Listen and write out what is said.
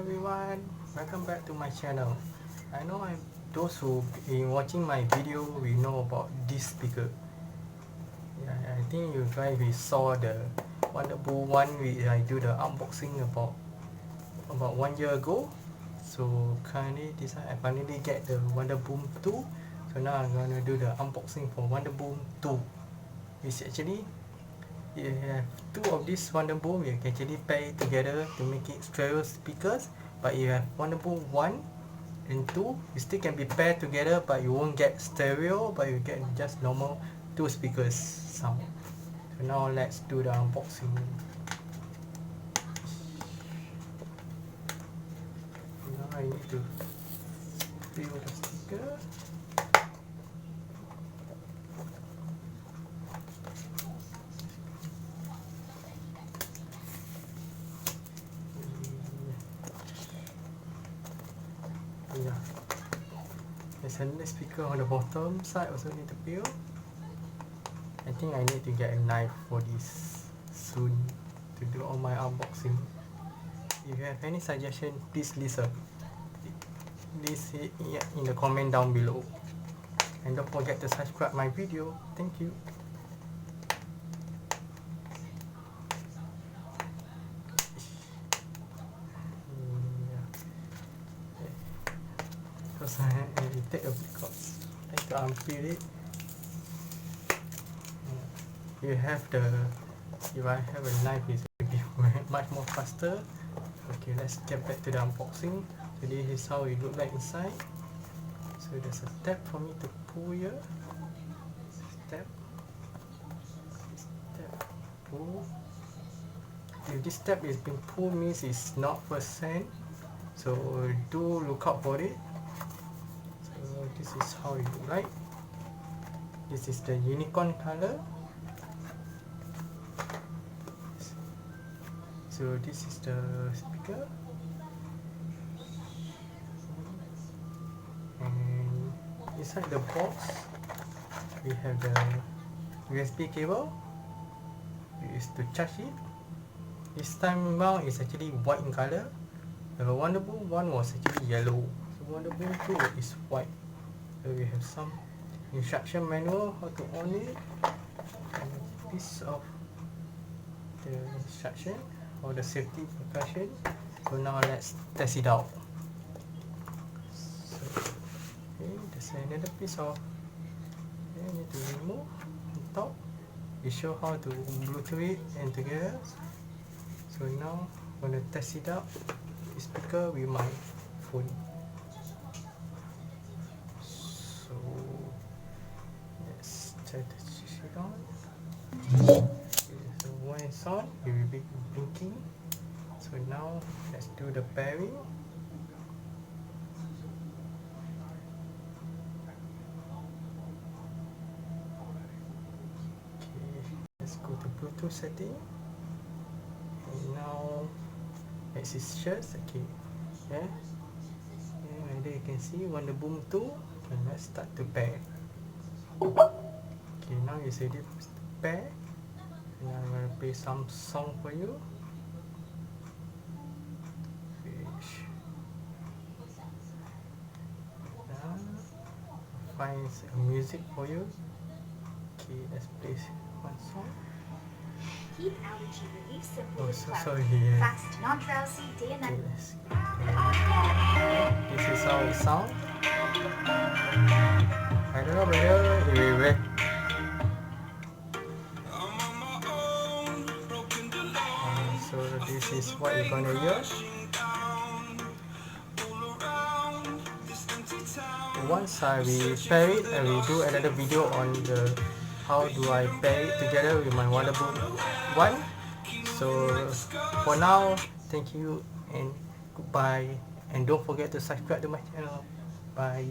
everyone, welcome back to my channel. I know those who been watching my video we know about this speaker. Yeah, I think you guys we saw the Wonderboom one I do the unboxing about 1 year ago. So currently I finally get the Wonderboom 2. So now I'm gonna do the unboxing for Wonderboom 2. It's actually you have two of this Wonderboom, you can actually pair it together to make it stereo speakers. But you have Wonderboom 1 and 2, you still can be paired together, but you won't get stereo, but you get just normal two speakers sound. So now let's do the unboxing. Now I need to fill the sticker. Yeah, there's another speaker on the bottom side also need to peel. I think I need to get a knife for this soon to do all my unboxing. If you have any suggestion, please listen. Please in the comment down below. And don't forget to subscribe my video. Thank you. Because I take a bit cost. I have to unpeel it. You have the, if I have a knife, it's going to be much more faster. Okay, let's get back to the unboxing. So this is how it looks like inside. So there's a tab for me to pull here. Step, pull. If this tab is being pulled, means it's not percent. So do look out for it. So this is how it looks like. This is the unicorn color. So this is the speaker, and inside the box we have the USB cable. It is to charge it. This time around is actually white in color. The Wonderboom 1 was actually yellow. So Wonderboom 2 is white. So we have some instruction manual how to on it, and a piece of the instruction or the safety precaution. So now let's test it out. So okay, there's another piece of I need to remove on top. We show how to Bluetooth it and together. So now I'm gonna test it out. The speaker with my phone. So let's try to switch it on. So when it's on, it will be blinking. So now let's do the pairing. Okay, let's go to Bluetooth setting. And now let's search. Okay, yeah. And there you can see Wonderboom 2. And let's start to pair. Okay, now you see this pair. And I'm going to play some song for you. Find music for you. Okay, let's play one song. Keep allergy relief simple Oh, with so Cloud. sorry. Yeah. Fast, non-drowsy, day and night. This is how it sounds. I don't know whether it will work. So this is what you're gonna use. Once I will pair it, I will do another video on the how do I pair it together with my Wonderboom 1. So for now, thank you and goodbye, and don't forget to subscribe to my channel. Bye.